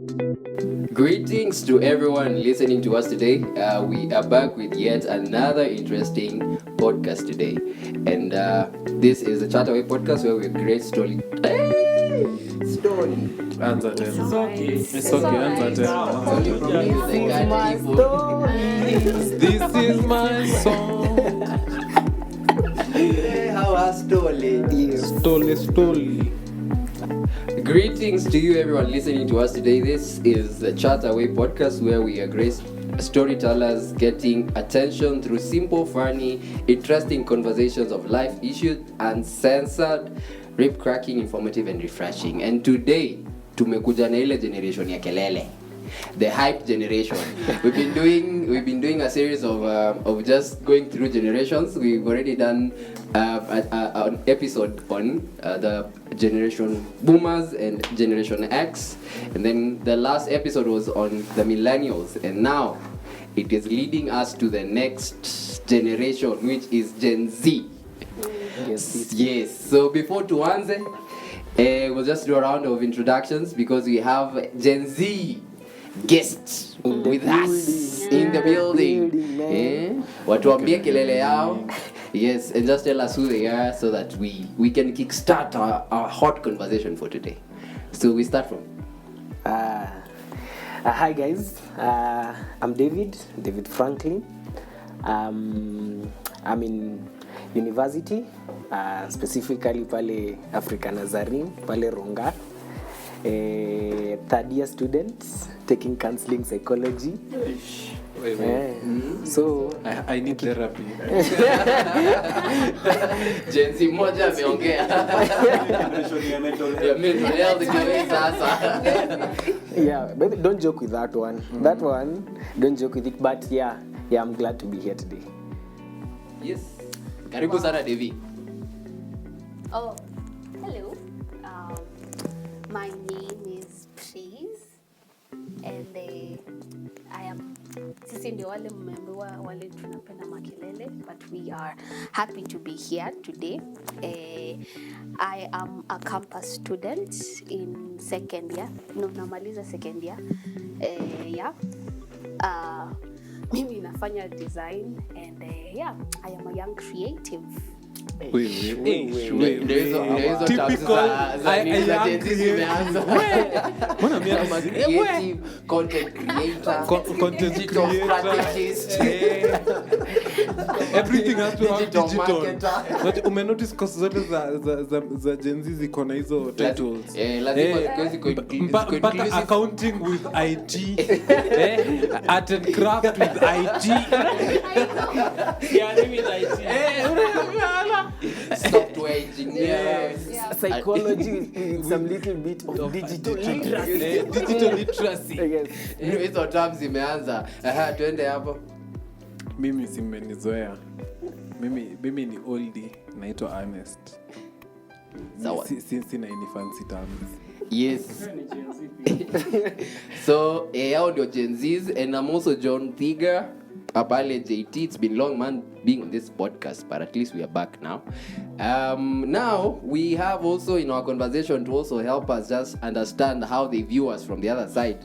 Greetings to everyone listening to us today. We are back with yet another interesting podcast today. And this is the Chataway podcast where we create story. Story. Anza tena. It's okay, anza tena. Only from you, they can't even. This is my song. How are story? Stoli. Greetings to you, everyone listening to us today. This is the Chataway podcast where we are great storytellers getting attention through simple, funny, interesting conversations of life issues, uncensored, rip-cracking, informative, and refreshing. And today, tumekuja na ile generation ya kelele. The hype generation. We've been doing a series of just going through generations. We've already done an episode on the generation boomers and generation X, and then the last episode was on the millennials, and now it is leading us to the next generation, which is Gen Z. Yes. So before tuanze, we'll just do a round of introductions because we have Gen Z guests with us in the building. Watuambie kelele yao. Yes, and just tell us who they are so that we can kickstart our hot conversation for today. So we start from. Hi guys, I'm David Franklin. I'm in university, specifically pale Africa Nazarene, pale Ronga. Third year students taking counseling psychology. So I need therapy. Gen Z moja ameongea. Ya mental health ndio sasa. yeah, but don't joke with that one. That one, don't joke with it. But yeah, I'm glad to be here today. Yes. Karibu sana Devi. Oh, hello. My name is Praise, and I am. Sisi ndio wale mmeambiwa wale tunapenda makelele, but we are happy to be here today. I am a campus student in second year. No, namaliza second year. Yeah. Mimi nafanya design, and yeah, I am a young creative. Typical Gen Z zimeanza. Mbona mimi Creative content creator, digital strategist, everything has to have digital digital. marketer. But umenotice course zote za Gen Z ziko na hizo titles. Lazima ziko Mpaka accounting with IT, art and craft with IT. Yeah, with IT. software engineer, Psychology with some little bit of digital literacy. Digital literacy. Yes. hizo terms zimeanza. Twende hapo. Mimi simenizoea. Mimi ni oldie, naitwa Ernest. Sawa. Sina any fancy terms. Yes. So, hao ndio Gen Zs, and I'm also John Thiga. Apale JT, it's been long man being on this podcast, but at least we are back now. Now we have also in our conversation to also help us just understand how they view us from the other side.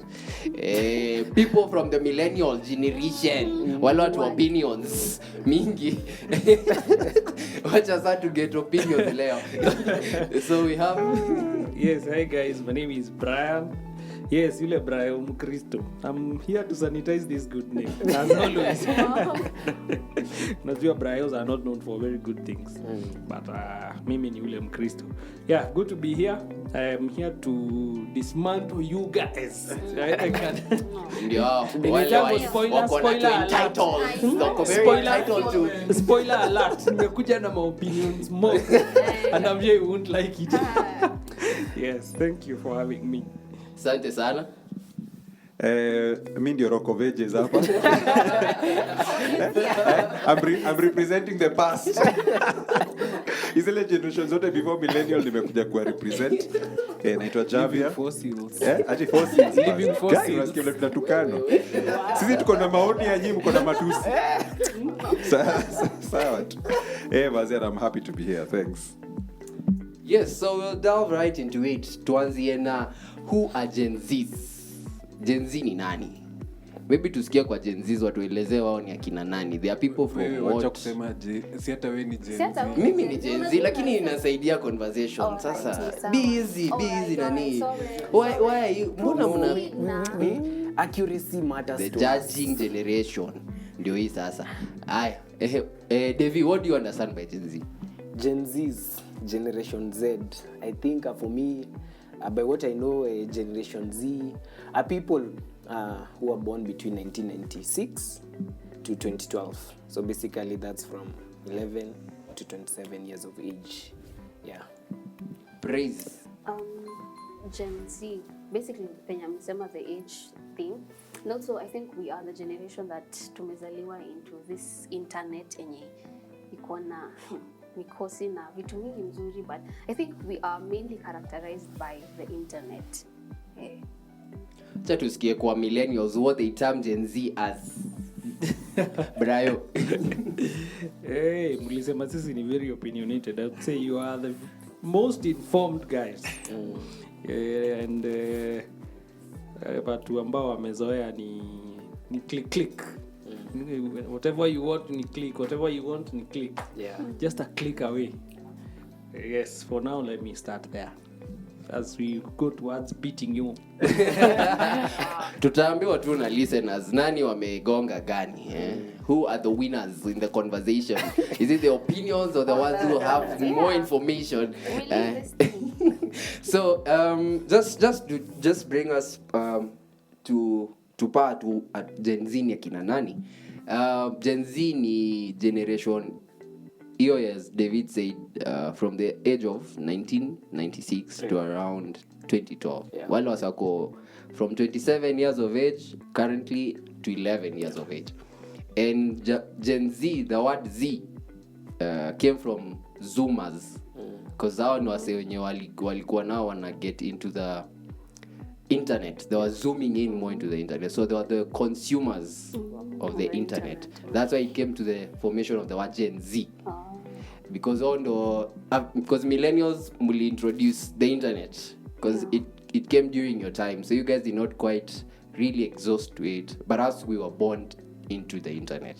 People from the millennial generation, wale watu opinions mingi. Wacha sasa to get opinions leo. So we have. Yes, hi guys, my name is Brian. Yes, yule Brian Mkristo. I'm here to sanitize this good name. As always. Najua Brians are not known for very good things. But mimi ni yule Mkristo. Yeah, good to be here. I am here to dismantle you guys. I can. Ndio Nimejambo spoiler alert. Spoiler alert. Nimekuja na my opinions more. And I'm sure you won't like it. Yes, thank you for having me. Asante sana. Mi ndio Rock of Ages hapa. I'm representing the past. Isele generation zote before millennial nimekuja kuwa represent. Naitwa Javier. Fossils. Ati fossils. Living fossils. Guys, unasikia vile tunatukano. Sisi tuko na maoni ya nyinyi, mko na matusi. Sawa tu. Mazia, I'm happy to be here. Thanks. Yes, so we'll delve right into it. Tuanzie na who are Gen Zs? Gen Z ni nani? Maybe tusikie kwa Gen Z watuelezee wao ni akina nani. There are people Wewe from wacha what? kusema si hata wewe ni Gen Si hata Z. wewe. Mimi ni Gen Z lakini inasaidia conversation. Oh, Sasa sawa. be easy nani? Why are you mbona mna Accuracy matters the to us. judging generation ndio hii sasa. Aya, Devi, what do you understand by Gen Z? Gen Z's Generation Z. I think for me, by what I know, Generation Z are people who were born between 1996 to 2012. So basically, that's from 11 to 27 years of age. Yeah. Praise. Gen Z, basically penye amesema the age thing, and also I think we are the generation that tumezaliwa into this internet enye iko na mikosi na vitu mingi mzuri, but I think we are mainly characterized by the internet. Acha tusikie kwa millennials what they term Gen Z as. Brayo. Hey, mlisema sisi ni very opinionated. I would say you are the most informed guys. And watu ambao wamezoea ni click. Whatever you want ni click, whatever you want ni click. Yeah. Just a click away. Yes, for now let me start there. As we go towards beating you. Tutaambiwa tu na listeners nani wamegonga gani who are the winners in the conversation. Is it the opinions or the ones who have more information? So just bring us to part at Gen Z ni akina nani. Gen Z ni generation hiyo, as David said, from the age of 1996 to around 2012. Yeah. Wale wasako from 27 years of age currently to 11 years of age. And Gen Z, the word Z came from Zoomers, because hao ni wase wenye walikuwa nao wana get into the internet. They were zooming in more into the internet, so they were the consumers of the internet. That's why it came to the formation of the word Gen Z. Because millennials will introduce the internet, because it came during your time, so you guys did not quite really exhaust to it, but us, we were born into the internet,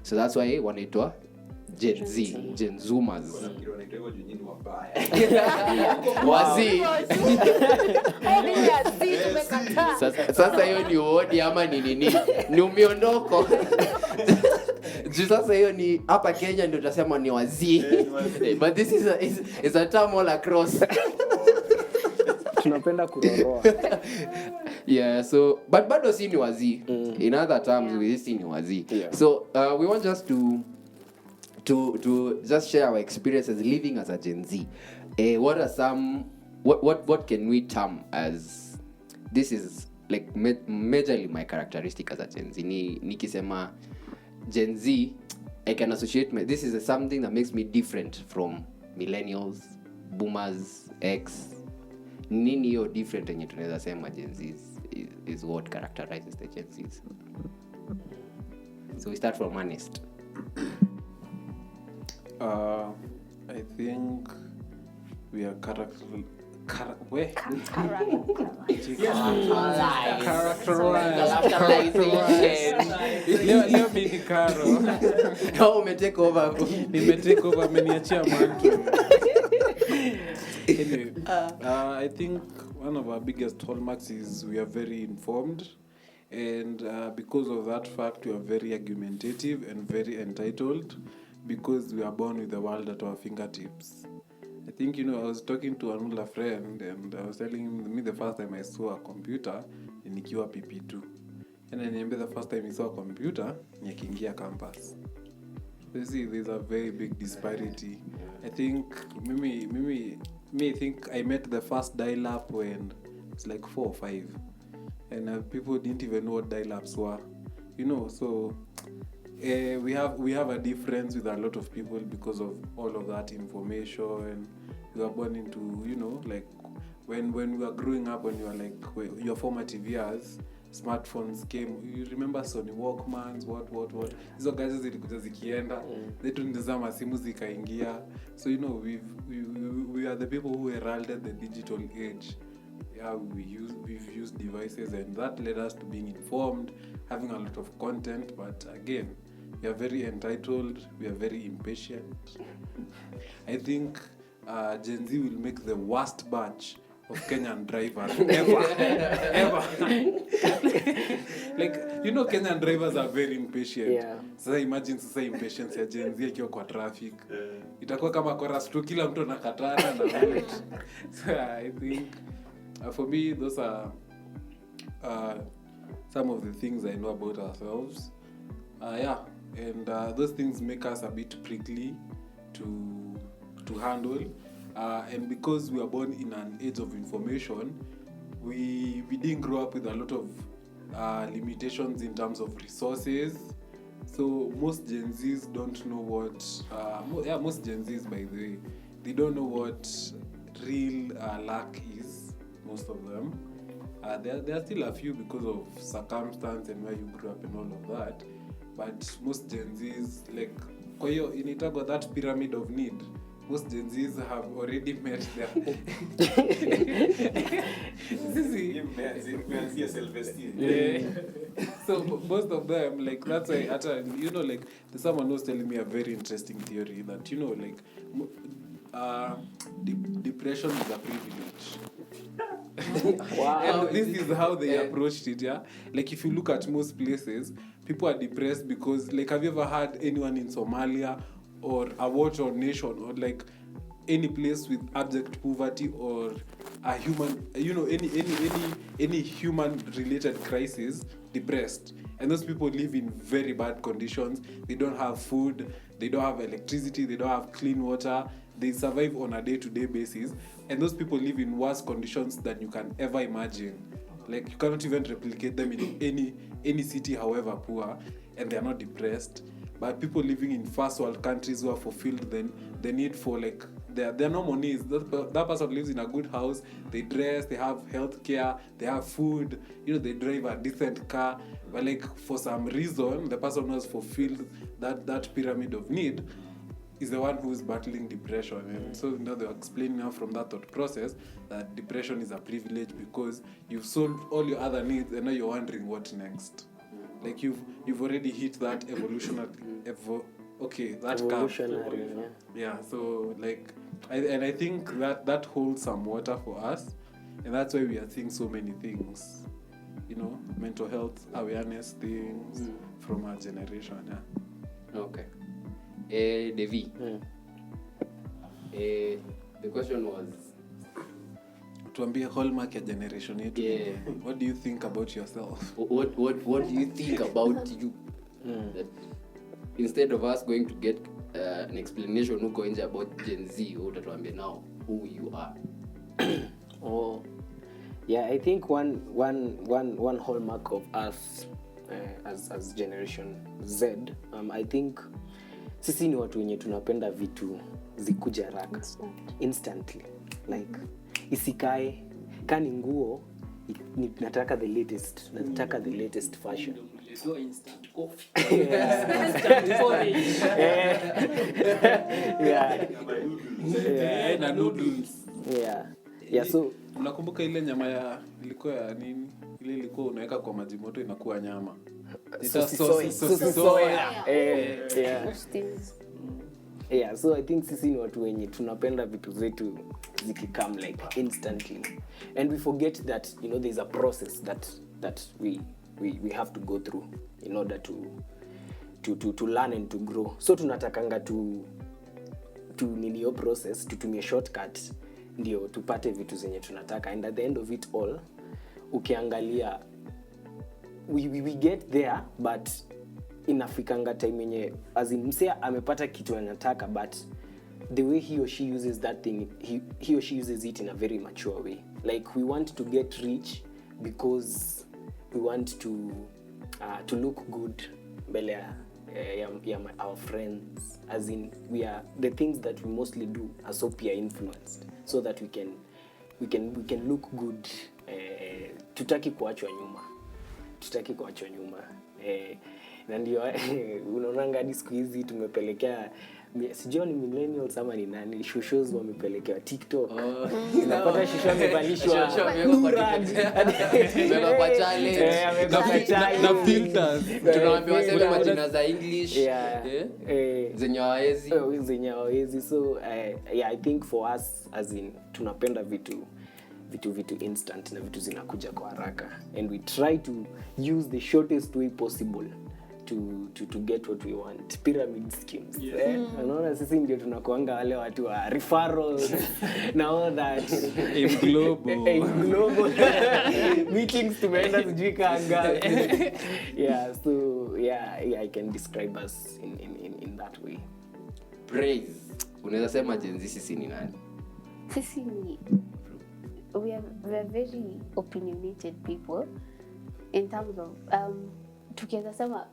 so that's why wanaitwa Gen Z, Gen Zoomers. Wazi. Sasa hiyo ni wodi ama ni nini? Ni umiondoko. Juu sasa hiyo ni hapa Kenya ndio tutasema ni wazi. But this is a term all across. Tunapenda kuroroa. Yeah, so but bado si ni wazi. In other terms, we si ni wazi. Yeah. So we want just to just share our experiences living as a Gen Z. What are some what can we term as, this is like majorly my characteristic as a Gen Z. Nikisema Gen Z, I can associate this is something that makes me different from millennials, boomers, X. Nini hiyo different yenye tunaweza sema Gen Z is what characterizes the Gen Zs. So we start from honest. I think we are characterized. Leo mimi Karo. How umetake over? Nimetake over, ameniachia mantu. Anyway, I think one of our biggest hallmarks is we are very informed, and because of that fact we are very argumentative and very entitled, because we are born with the world at our fingertips. I think, I was talking to another friend and I was telling me the first time I saw a computer nikiwa PP2, and I remember the first time I saw a computer nikiingia campus. You see, there's a very big disparity. I think I think I met the first dial-up when it's like 4 or 5, and people didn't even know what dial-ups were, so we have a difference with a lot of people because of all of that information. We were born into, like when we were growing up, when you were like your formative years, smartphones came. You remember Sony Walkmans, what hizo guys zilikuja zikienda, zetu ndizama simu zikaingia. So we are the people who heralded the digital age. yeah, we've used devices, and that led us to being informed, having a lot of content. But again, we are very entitled, we are very impatient. I think Gen Z will make the worst batch of Kenyan drivers ever. Like, you know, Kenyan drivers are very impatient. Yeah. Sasa imagine sasa impatience ya Gen Z akiwa kwa traffic. Itakuwa kama chorus tu, kila mtu anakatana na wait. So I think for me those are some of the things I know about ourselves. Yeah, and those things make us a bit prickly to handle. And because we are born in an age of information, we didn't grow up with a lot of limitations in terms of resources. So most Gen Zs don't know what most Gen Zs, by the way, they don't know what real luck is, most of them. There are still a few because of circumstance and where you grew up and all of that, but most Gen Zs, like, kwa hiyo initagwa that pyramid of need, most Gen Zs have already met their so most of them, like, that's why you know, like, someone was telling me a very interesting theory that, you know, like, depression is a privilege. Wow. And this is how they approached it. Yeah, like, if you look at most places, people are depressed because, like, have you ever had anyone in Somalia or a war-torn nation, or like any place with abject poverty or a human, you know, any human related crisis, depressed? And those people live in very bad conditions. They don't have food, they don't have electricity, they don't have clean water, they survive on a day-to-day basis, and those people live in worse conditions than you can ever imagine. Like, you cannot even replicate them in any city, however poor, and they are not depressed. But people living in first world countries who are fulfilled the need for, like, their normal needs. That person lives in a good house, they dress, they have health care, they have food, you know, they drive a decent car. But, like, for some reason, the person who has fulfilled that pyramid of need is the one who is battling depression. And so now they're explaining now from that thought process that depression is a privilege because you've solved all your other needs and now you're wondering what next. Like, you've already hit that evolutionary Evolutionary, yeah. So, like, I think that holds some water for us, and that's why we are seeing so many things, you know, mental health awareness things from our generation. Yeah. Okay. Devi. The question was, tuambie hallmark ya generation yetu. Yeah. What do you think about yourself? what do you think about you? That instead of us going to get an explanation huko nje about Gen Z, utatuambia now who you are. Oh, yeah. I think one hallmark of us as Generation Z, I think sisi ni watu wenye tunapenda vitu zikuja haraka instantly, like isikae kani nguo nataka the latest fashion. So instant coffee. Na noodles. Yeah, so Unakumbuka ile nyama ya ilikuwa ya nini? Ile ilikuwa unaweka kwa maji moto inakuwa nyama. soya. Yeah. Yeah, so I think sisi ni watu wenye tunapenda vitu zetu zikikam like instantly, and we forget that, you know, there's a process that we have to go through in order to learn and to grow. So tunatakanga to nini yo process, tutumie shortcut ndio tupate vitu zenye tunataka, and at the end of it all ukiangalia we get there, but inafikanga time yenye as in msea amepata kitu anataka, but the way he or she uses that thing, he or she uses it in a very mature way. Like, we want to get rich because we want to look good mbele ya our friends, as in we are, the things that we mostly do are so peer influenced, so that we can look good. Tutaki kuachwa nyuma, na ndio unaonanga hadi siku hizi tumepelekea sijui ni millennials ama ni nani, shows wamepelekewa TikTok. Unapata shusho amevalishwa Ameweka kwa challenge. Na filters. Tunawaambia waseme majina za English. Yeah. Zenye hawawezi. Zenye hawawezi. So I think for us as in tunapenda vitu instant na vitu zinakuja kwa haraka, and we try to use the shortest way possible to get what we want. Pyramid schemes. Unaona sisi ndio tunakuanga wale watu wa referrals na all that. Global meetings tumeenda sijui kanga. So I can describe us in that way. Praise. Unaweza sema Gen Z sisi ni nani? Sisi ni we are very opinionated people in terms of tukiweza sema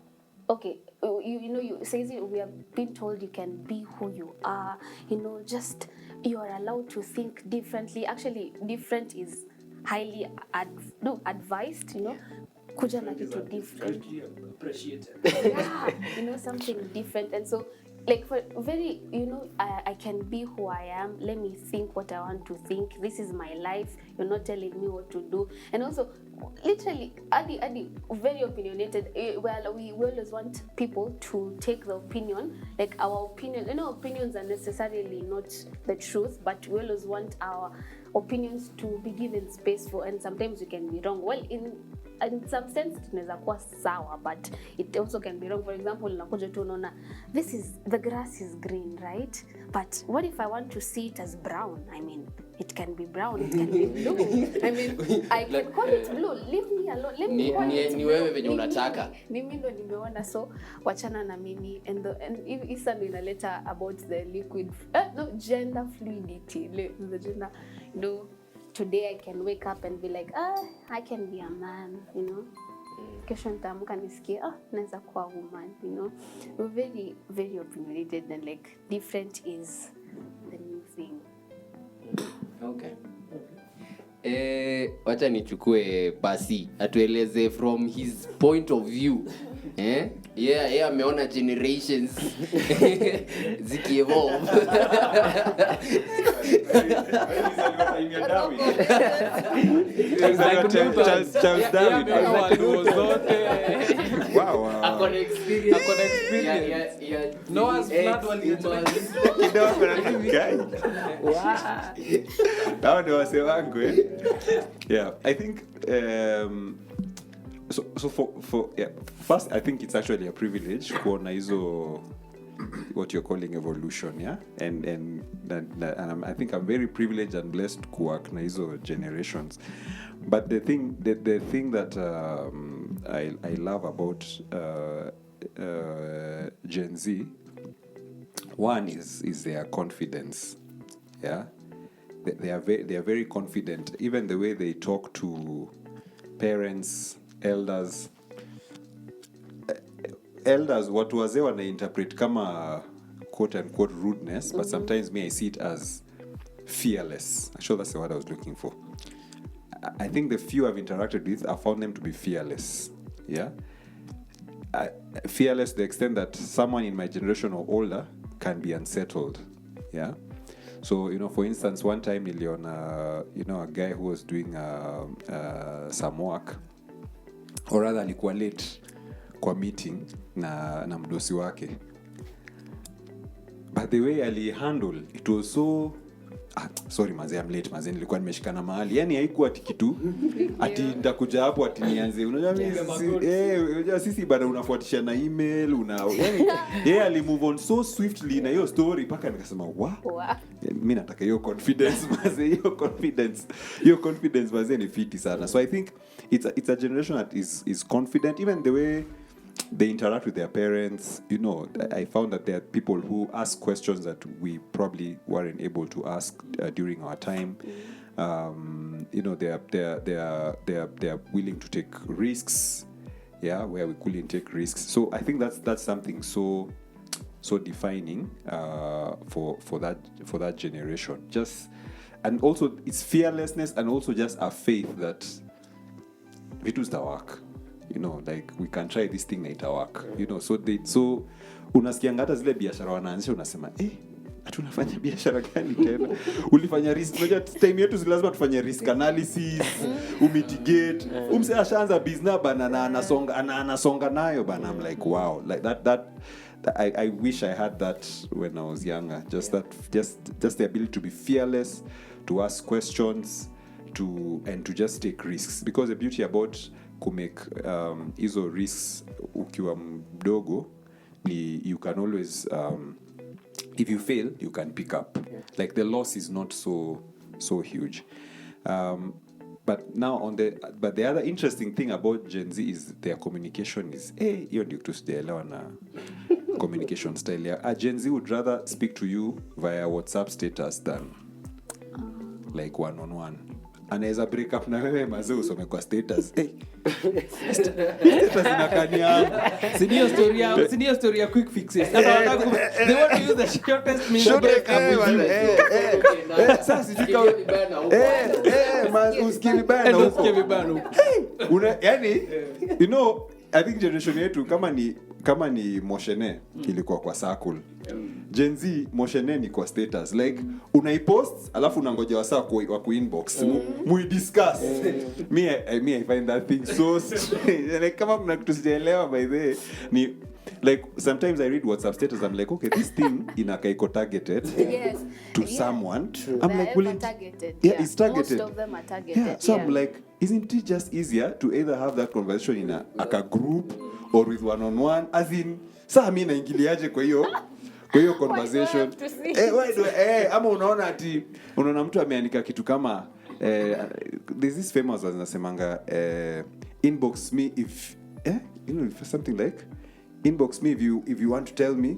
okay, you say we have been told you can be who you are, just you are allowed to think differently. Actually, different is highly advised, kuja na kitu different, something different. And so like for very, I can be who I am. Let me think what I want to think. This is my life. You're not telling me what to do. And also, literally, Adi, very opinionated. Well, we always want people to take the opinion, like our opinion. Opinions are necessarily not the truth, but we always want our opinions to be given space for, and sometimes we can be wrong. Well, in some sense tunaweza kuwa sawa, but it also can be wrong. For example, unakuja tu unaona the grass is green, right? But what if I want to see it as brown? I mean, it can be brown, it can be blue. I mean, I can call it blue. Leave me alone. Let me call it blue. Ni wewe venye unataka. Mimi ndo nimeona, so wachana na mimi. And isa ndo inaleta about the liquid gender fluidity. The gender, today I can wake up and be like, I can be a man, Kesho nitaamka nisikie, naweza kuwa woman, We're very, very opinionated, and like different is the new thing. Okay. Wacha nichukue Pasi atueleze from his point of view. Yeah, ameona generations ziki-evolve. Charles Darwin. Wow. Akona experience. Yeah. Noah's flood waliacha. Hao ndio wase wangu Yeah, I think so for first I think it's actually a privilege kuona hizo what you're calling evolution, yeah, and I think I'm very privileged and blessed to work na hizo generations. But the thing that I love about Gen Z, one is their confidence. Yeah, they are very confident. Even the way they talk to parents, elders, watu wazee wana interpret kama quote unquote rudeness, but sometimes I see it as fearless. I'm sure that's the word I was looking for. I think the few I've interacted with, I found them to be fearless. Yeah, fearless to the extent that someone in my generation or older can be unsettled. Yeah. So, for instance, one time niliona, a guy who was doing some work, or rather alikuwa late kwa meeting na mdosi wake. But the way alihandle, it was so sorry maze, I'm late maze, nilikuwa nimeshikana mahali. Yaani haikuwa ati kitu ati nitakuja hapo ati nianze. Unajua sisi bado unafuatisha na email, yaani ali move on so swiftly na hiyo story paka nikasema wow. Mimi nataka hiyo confidence maze, hiyo confidence maze ni fiti sana. So I think it's a generation that is confident, even the way they interact with their parents. I found that there are people who ask questions that we probably weren't able to ask during our time. They are willing to take risks, where we couldn't take risks. So I think that's something so defining for that generation. And also it's fearlessness, and also just a faith that vitu zitawaka. you know, like we can try this thing na ita work, you know. So unasikianga hata zile biashara wanaanzisha unasema tunafanya biashara gani tena? Ulifanya risk, unajua time yetu lazima tufanye risk analysis, umitigate. Umse ashaanza business bana na anasonga nayo bana. I'm like wow, like that I wish I had that when I was younger. Just the ability to be fearless, to ask questions, and to just take risks, because the beauty about kumake hizo risks ukiwa mdogo ni you can always if you fail you can pick up, like the loss is not so huge. But now but the other interesting thing about Gen Z is their communication is hiyo ndio tusijaelewa na communication style ya Gen Z would rather speak to you via WhatsApp status than like one on one. Anaweza break up na wewe mazee usome kwa status. Status inakania. Senior story ya quick fixes. They want to use the shortest means to break up with you. Sasa sijika usikie vibaya na huko. Yani you know, I think generation yetu kama ni moshene ilikuwa kwa circle. Gen Z moshene ni kwa status, like unaipost alafu unangoja wasaa wa kuinbox muidiscuss. Me I find that thing so strange. Like kama mna kitu sijaelewa by the way, ni like sometimes I read WhatsApp status, I'm like okay, this thing iko targeted to someone. I'm like well, targeted. It's targeted. Most of them are targeted. So I'm like, isn't it just easier to either have that conversation in a group or with one on one, as in saa mimi naingiliaje kwa hiyo conversation? Ama unaona mtu ameandika kitu kama there's this famous wanasemanga inbox me if you know, something like inbox me if you want to tell me,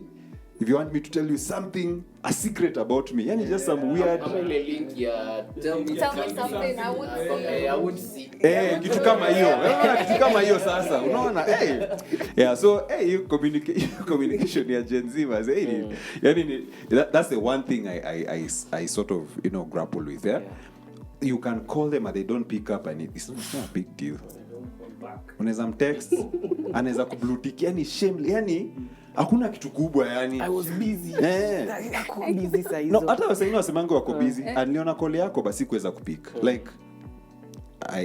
if you want me to tell you something, a secret about me. Yani just some weird link ya tell me something I would see. Kitu kama hiyo. Kitu kama hiyo sasa. Unaona? Yeah, so you communication ya Gen Z was yani that's the one thing I sort of, you know, grapple with. Yeah? You can call them and they don't pick up, and it's not a big deal. Unaweza mtext, anaweza kublutik, yani shame, yani hakuna kitu kubwa yani. I was busy. Ako busy saa hizo. No, hata wasanii wasemango wako busy. Aliona call yako basi kuweza kupick. Like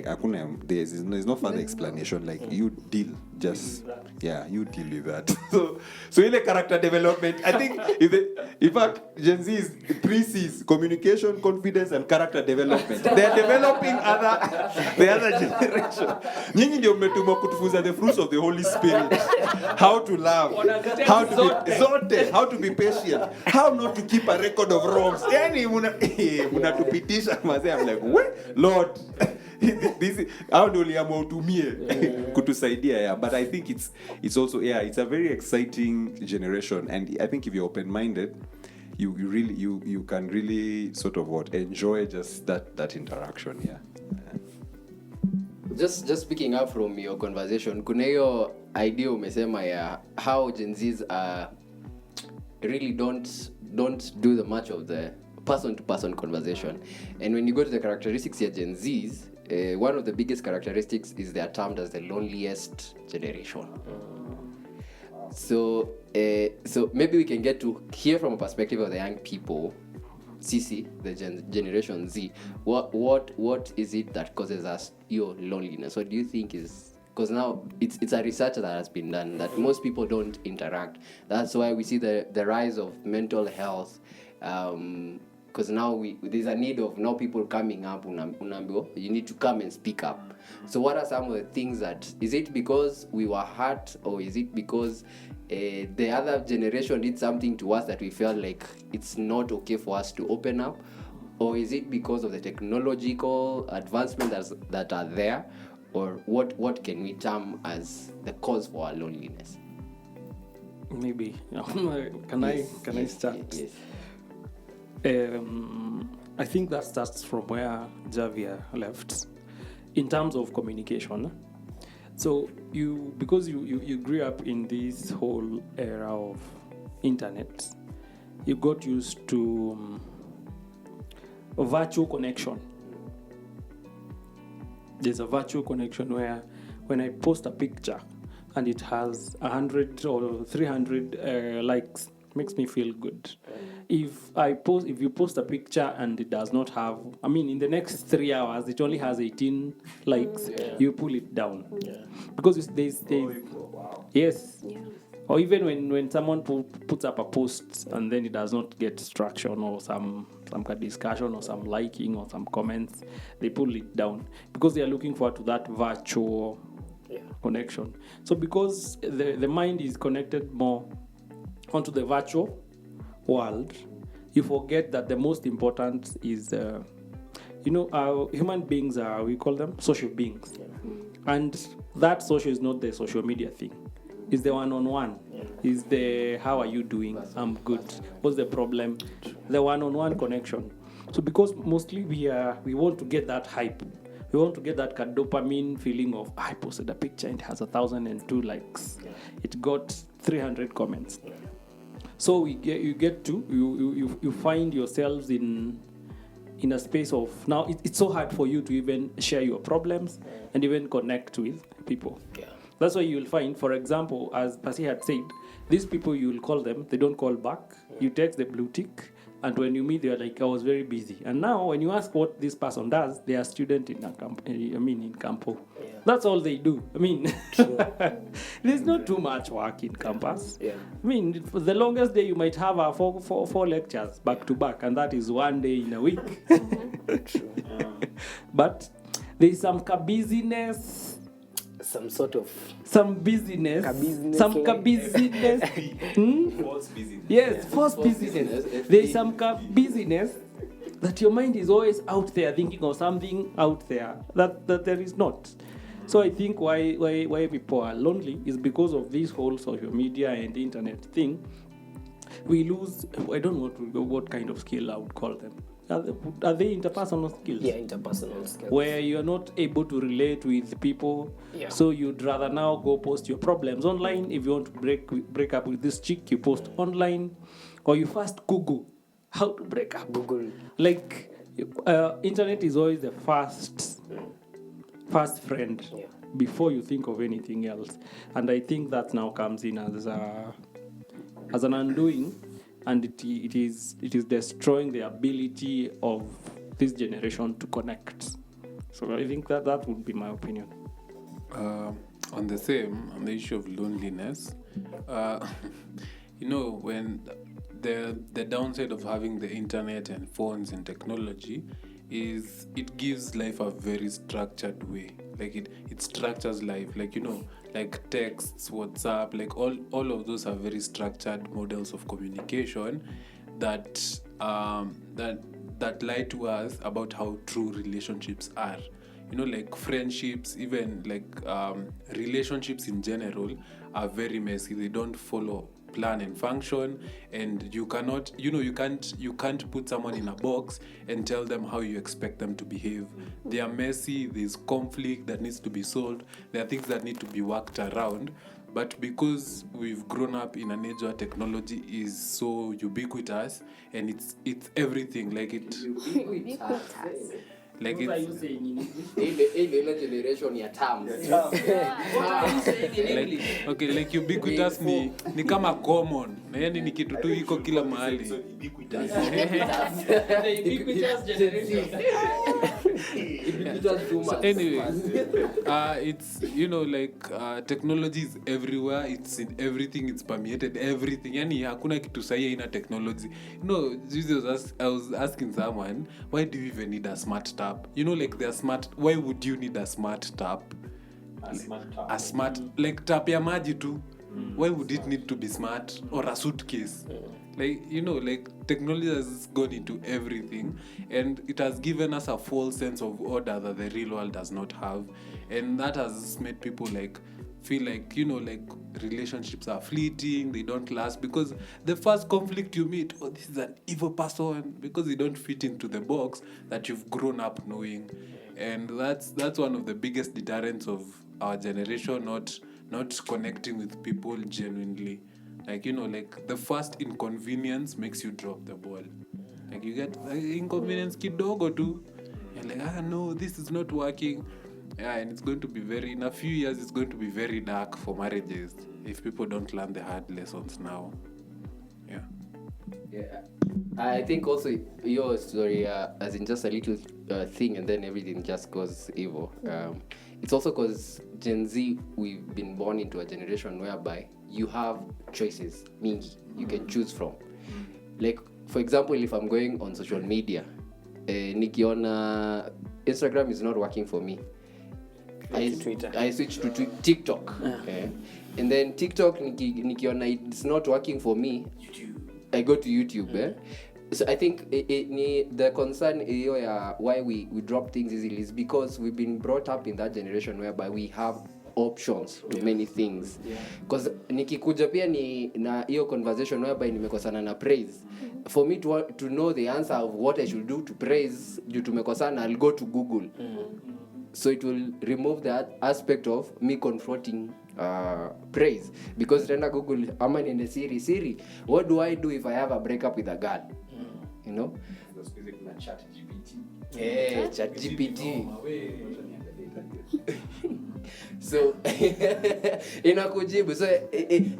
hakuna, there's no further explanation, like you deal, just you deal with that. So ile character development, I think in fact Gen Z is 3 C's: communication, confidence and character development. They are developing the other generation. Nyinyi ndio mmetumwa kutufunza the fruits of the Holy Spirit, how to love, how to be patient, how not to keep a record of wrongs. Yani mnatupitisha mazee. I'm like, Lord, this how do uliamua utumie kutusaidia. But I think it's also it's a very exciting generation, and I think if you're open-minded, you can really sort of enjoy just that interaction. Just picking up from your conversation, kuna hiyo idea umesema ya how Gen Zs really don't do the much of the person-to-person conversation. And when you go to the characteristics of Gen Zs, one of the biggest characteristics is they are termed as the loneliest generation. So maybe we can get to hear from a perspective of the young people, CC, the generation Z. What is it that causes us your loneliness? What do you think is? Because now it's a research that has been done that most people don't interact. That's why we see the rise of mental health. Because now there's a need of now people coming up, you need to come and speak up. So what are some of the things is it because we were hurt, or is it because the other generation did something to us that we felt like it's not okay for us to open up? Or is it because of the technological advancements that are there? Or what can we term as the cause for our loneliness? Maybe. Can I start? Yes. I think that starts from where Javier left in terms of communication. So because you grew up in this whole era of internet, you got used to a virtual connection. There's a virtual connection where when I post a picture and it has 100 or 300 likes, makes me feel good. If you post a picture and it does not have, I mean, in the next 3 hours it only has 18 likes, you pull it down because there's yes. Yeah. Or even when someone puts up a post and then it does not get traction or some kind of discussion or some liking or some comments, they pull it down because they are looking forward to that virtual connection. So because the mind is connected more onto the virtual world, you forget that the most important is, human beings are, we call them social beings. And that social is not the social media thing. It's the one-on-one. It's the, how are you doing? I'm good. What's the problem? The one-on-one connection. So because mostly we want to get that hype. We want to get that dopamine feeling of, I posted a picture and it has 1,002 likes. It got 300 comments. So you find yourselves in a space of, now it's so hard for you to even share your problems and even connect with people. That's why you will find, for example, as Pasi had said, these people, you will call them, they don't call back. You text the blue tick, and when you meet, they're like, I was very busy. And now, when you ask what this person does, they are a student in Campo. That's all they do. I mean, there's not too much work in campus. I mean, for the longest day, you might have four lectures back to back, and that is one day in a week. But there's some busyness. Some sort of some busyness, some busyness. False busyness. Yes, false busyness. There is some busyness that your mind is always out there thinking of something out there that there is not. So I think why people are lonely is because of this whole social media and internet thing. We lose, I don't know what kind of skill I would call them. Are they interpersonal skills? Yeah, interpersonal skills. Where you're not able to relate with people, so you'd rather now go post your problems online. If you want to break up with this chick, you post online, or you first Google how to break up. Google. Like, internet is always the first friend before you think of anything else. And I think that now comes in as an undoing. And it is destroying the ability of this generation to connect. So I think that would be my opinion. On the issue of loneliness, when the downside of having the internet and phones and technology is it gives life a very structured way. Like it structures life, like texts, WhatsApp, like all of those are very structured models of communication that lie to us about how true relationships are. Like friendships, even like relationships in general are very messy. They don't follow plan and function, and you can't put someone in a box and tell them how you expect them to behave. They are messy. There's conflict that needs to be solved. There are things that need to be worked around. But because we've grown up in an age where technology is so ubiquitous and it's everything, like it like What are it's you saying in ile generation ya terms. What are you saying in English? okay, like ubiquitous ni kama common, na yani ni kitu tu iko kila mahali. the ubiquitous generation? Ubiquitous too So much. anyway, it's technology is everywhere. It's in everything. It's permeated everything. Yani hakuna kitu sahi ina technology. I was asking someone, why do you even need a smart tap? They're smart. Why would you need a smart tap? A smart like tap ya maji tu. Why would it need to be smart, or a suitcase? Like technology has gone into everything, and it has given us a false sense of order that the real world does not have, and that has made people feel like relationships are fleeting, they don't last, because the first conflict you meet, this is an evil person, because they don't fit into the box that you've grown up knowing. And that's one of the biggest deterrents of our generation, not connecting with people genuinely. The first inconvenience makes you drop the ball. Like you get inconvenience kidogo too, you're like, no, this is not working. Yeah, and it's going to be in a few years, it's going to be very dark for marriages if people don't learn the hard lessons now. Yeah. Yeah, I think also your story, as in just a little thing, and then everything just goes evil. It's also because Gen Z, we've been born into a generation whereby you have choices, mingi, you can choose from. Like, for example, if I'm going on social media, nikiona Instagram is not working for me, Twitter. I switch to TikTok. Okay. And then TikTok, nikiona it's not working for me, I go to YouTube. So I think the concern why we drop things easily is because we've been brought up in that generation whereby we have options to many things. Because nikikuja pia ni na hiyo conversation whereby nimekosana na praise. For me to know the answer of what I should do to praise, juu tumekosana, I'll go to Google. So it will remove that aspect of me confronting praise, because tenda Google ama niende Siri, what do I do if I have a breakup with a girl? You know? Yeah, ChatGPT. So inakujibu. So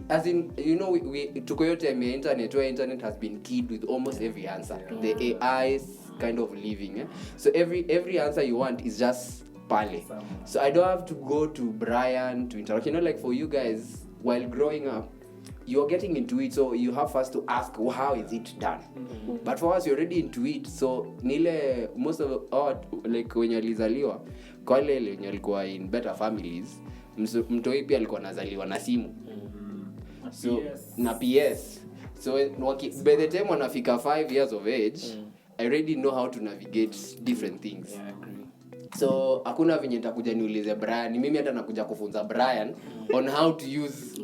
as in, you know, we tuko yote ya internet, where internet has been keyed with almost every answer. The AI is kind of living. So every answer you want is just pale. So I don't have to go to Brian to interact. You know, like for you guys, while growing up, you're getting into it, so you have first to ask, well, how is it done? But for us, you're already into it. So nile most of like wenye alizaliwa kwa wale wenye walikuwa in better families, mtoi pia alikuwa anazaliwa na simu. So na PS. So by the time wanafika 5 years of age, I already know how to navigate different things. Yeah, I agree. So hakuna venye nitakuja niulize Brian, mimi hata nakuja kufunza Brian on how to use.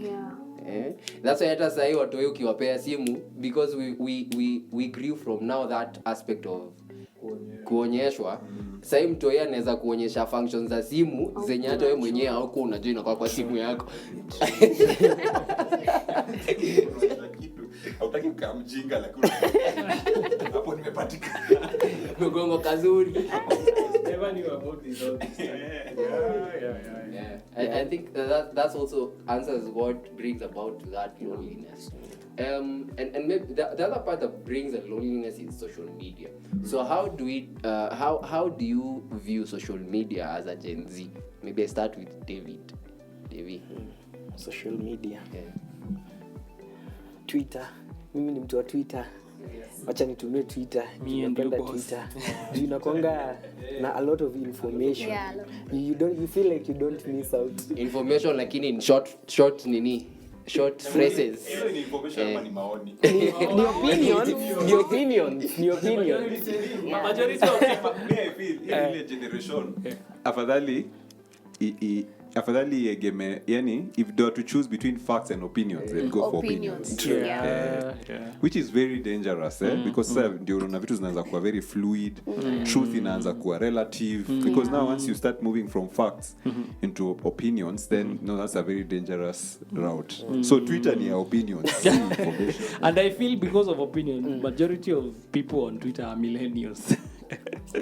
That's why hata sahi watu wao ukiwapea simu, because we grew from now that aspect of kuonyeshwa. Sahi mtu yeye anaweza kuonyesha functions za simu zenye hata wewe mwenyewe hauko unajua inakuwa kwa simu yako. Hautaki kumjinga lakini hapo nimepatika. Mgongo kazuri. Never knew about this all this time. I think that's also answers what brings about that loneliness. And maybe the other part that brings the loneliness is social media. So how do you view social media as a Gen Z? Maybe I start with David. Social media. Yeah. Twitter. Mimi ni mtu wa Twitter. Wacha nitumie Twitter. Napenda Twitter. Juu inakonga na a lot of information. Yeah, You feel like you don't miss out. Information lakini in short nini? Short phrases. Hiyo ni information ama ni maoni? Ni opinion. Majority of people I feel ile generation afadhali egeme, yani if they were to choose between facts and opinions, they'd go for opinions. True. Yeah. Which is very dangerous, because sasa ndio unaona vitu zinaanza kuwa very fluid, truth inaanza kuwa relative, because now once you start moving from facts into opinions, then no, that's a very dangerous route. So Twitter ni opinions, si information. and I feel because of opinion, majority of people on Twitter are millennials.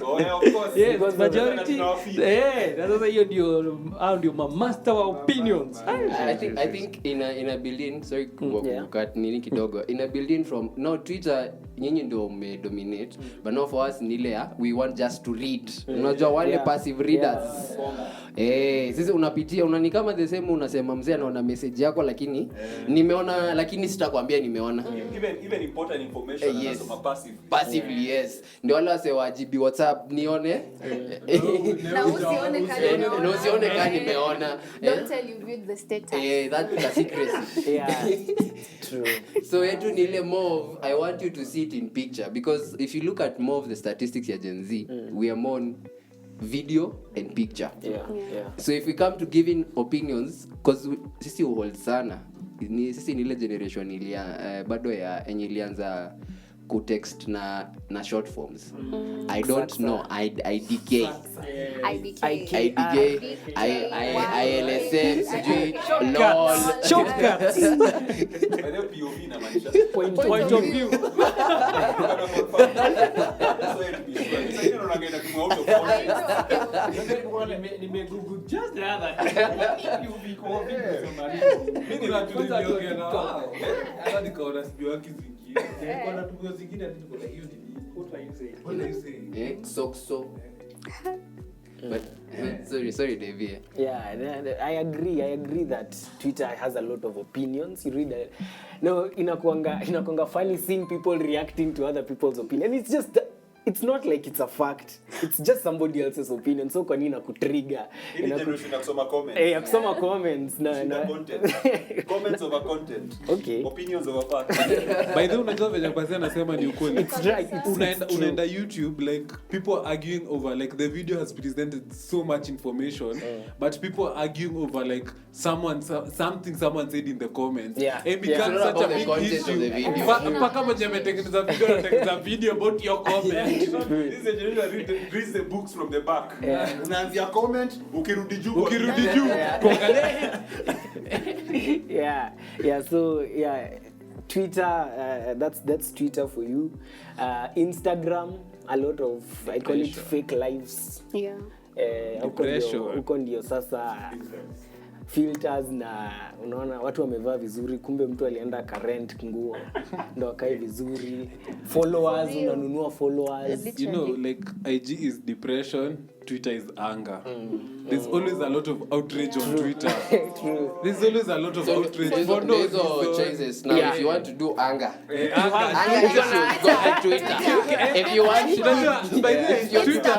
Oh, yeah, of course. Yes, majority. That's why you're my master of opinions. I think in a building, sorry kukat nini kidogo, in a building from now Twitter nyinyi ndio dominate, but now for us nile we want just to read. Unajua wale passive readers. Sisi unapitia unani kama the same unasema mzee anaona message yako lakini nimeona lakini sitakwambia nimeona. Even important information unasoma passively, yes. Ndio wale wase wajibi WhatsApp nione. Na usione kama nimeona. Don't tell you viewed the status. That's the secrecy. Yeah. True. So yetu ni ile more I want you to see it in picture, because if you look at more of the statistics ya Gen Z, we are more on video and picture. Yeah. So if we come to giving opinions, because sisi hold sana, sisi ni ile generation ilia bado ya enye ilianza kutext na short forms. I don't know. I decay. I LSM sijui lol Shortcuts. POV na maanisha Point of view. so taking out of context. Nimegoogle just the other day. You be confident somebody. Mimi natuliongea na wao. Hata nikaona sijui waki zingine. Nilikuwa natumia zingine hadi niko like hiyo ni nini? What are you saying? What are you saying? So. But sorry, Davey. Yeah, I agree that Twitter has a lot of opinions. You read inakuanga funny seeing people reacting to other people's opinion. It's not like it's a fact. It's just somebody else's opinion. So kwa nini inakutrigger? Hili generation ya kusoma comments. Kusoma comments Shida content. Comments over content. Okay. Opinions over facts. By the way, unajua venye Pasi anasema ni ukweli. It's right. Unaenda YouTube, like people arguing over, like the video has presented so much information, but people arguing over like something someone said in the comments. Yeah. It becomes It's not such a about the big content issue. of the video. Mpaka mwenye ametengeneza video about your comment. This is a generation reads the books from the back. Unaanzia comment, ukirudi juu. Kuangalia. So Twitter, that's Twitter for you. Instagram, a lot of, I call it fake lives. Yeah. Huko ndio sasa filters na unaona watu wamevaa vizuri, kumbe mtu alienda karent nguo ndo akae vizuri. Followers, unanunua followers. You know, like IG is depression, Twitter is anger. There's always a lot of outrage on Twitter. True. There's always a lot of outrage for no There's all reason. choices. Now, if you want to do anger, Anger. you should go on Twitter. If you want to do... By the way, Twitter.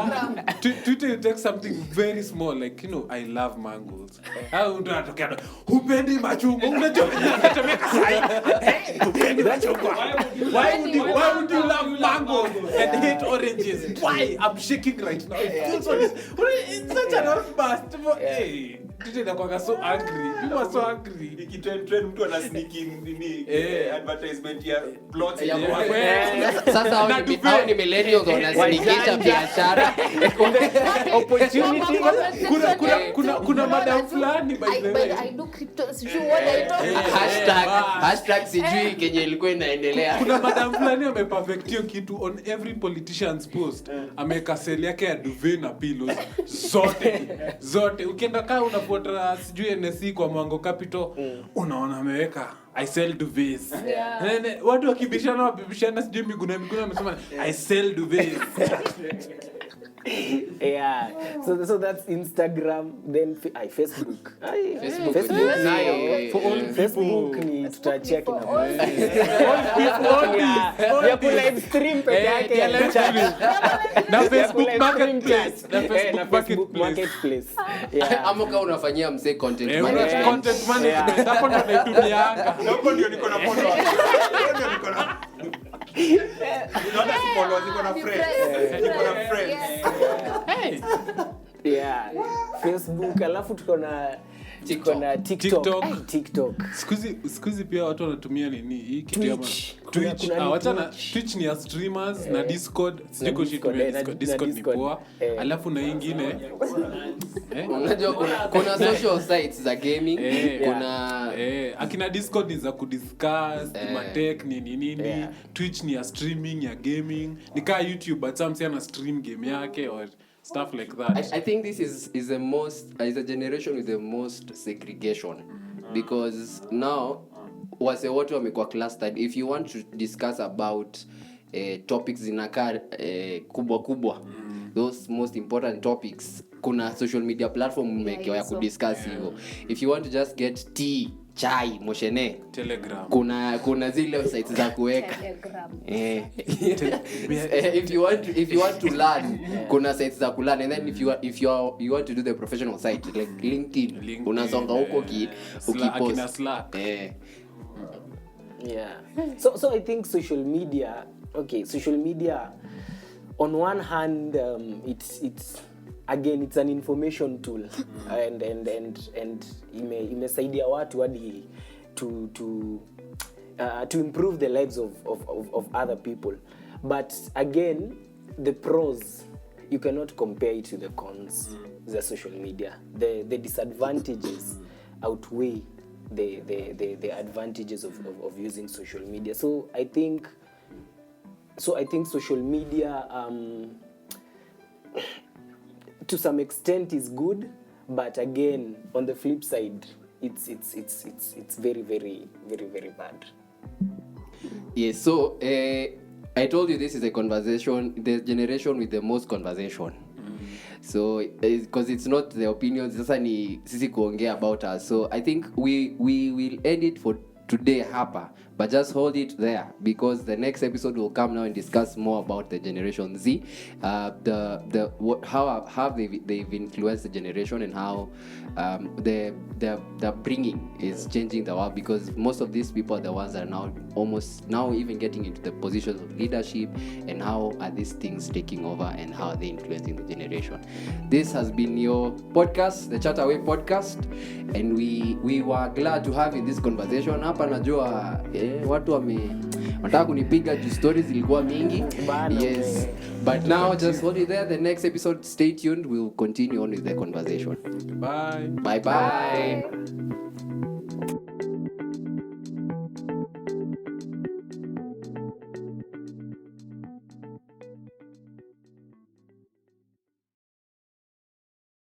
Twitter, you take something very small, like, you know, I love mangoes. Au ndo anatokea hupendi machungwa, unajua unatemeka sai. Hupendi machungwa. Why would you love mangoes and hate oranges? Why? I'm shaking right now. It's such an outburst. Hey, Twitter inakuanga so angry. People are so angry. Ikitrend mtu ana sneaking nini advertisement ya plots Ya ya kwa- Sasa hao ni millennials wanasindikisha biashara. Opportunity. kuna madam fulani by the way. I do crypto. Sijui what I do. Hashtag sijui kenye ilikuwa inaendelea. Kuna madam fulani ameperfectio kitu on every politician's post. Ameweka seli yake ya duvet na pillows zote. Ukienda kaa unafuata sijui NSC kwa Mwango Capital, unaona ameweka I sell duvets. Yeah. Watu wakibishana sijui miguna amesema I sell duvets. Yeah. So that's Instagram, then Facebook. Facebook nayo. For all Facebook people. ni tutachia kina All ya ku live stream peke yake. Na Facebook Marketplace. Na Facebook Marketplace. Yeah. Ama kama unafanyia mse content Una management. content management hapo ndo naitumianga. hapo ndio niko na follow. Unaona si followers niko na friends. Niko na friends. Hey. Yeah. Facebook, alafu tuko na TikTok. TikTok. Sikuzi pia watu wanatumia nini hii kitu ya Twitch. Kuna Wachana Twitch. Twitch ni ya streamers na Discord. Sijiko shit Discord ni poa. Alafu na ingine Unajua kuna social sites za gaming, kuna akina Discord ni za kudiscuss tech nini. Yeah. Twitch ni ya streaming ya gaming. Ni kama YouTube but some ana stream game yake or stuff like that. I think this is a generation with the most segregation, because now wase wote wamekuwa clustered. If you want to discuss about topics zinakaa kubwa those most important topics, kuna social media platform umewekewa ya kudiscuss hivyo. If you want to just get tea, chai, moshene, Telegram. kuna zile sites za kuweka Telegram. if you want to learn, kuna sites za kulearn, and then if you want to do the professional site like LinkedIn, unasonga huko ukipost akina Slack. Yeah. So I think social media on one hand, it's again it's an information tool and imesaidia watu hadi to improve the lives of other people, but again the pros you cannot compare it to the cons. The social media, the disadvantages outweigh the advantages of using social media. So I think social media to some extent is good, but again, on the flip side, it's very, very, very, very bad. Yes, so I told you this is a conversation, the generation with the most conversation. So because it's not the opinions, sasa ni sisi kuongea about us. So I think we will end it for today hapa, but just hold it there because the next episode will come now and discuss more about the Generation Z, how they've influenced the generation and how the bringing is changing the world, because most of these people are the ones that are now even getting into the positions of leadership, and how are these things taking over and how are they influencing the generation. This has been your podcast, the Chataway podcast, and we were glad to have in this conversation. Hapa najua watu wanataka kunipiga juu stories zilikuwa mingi. Yes, but now just hold it there. The next episode, stay tuned, we'll continue on with the conversation. Bye. Bye.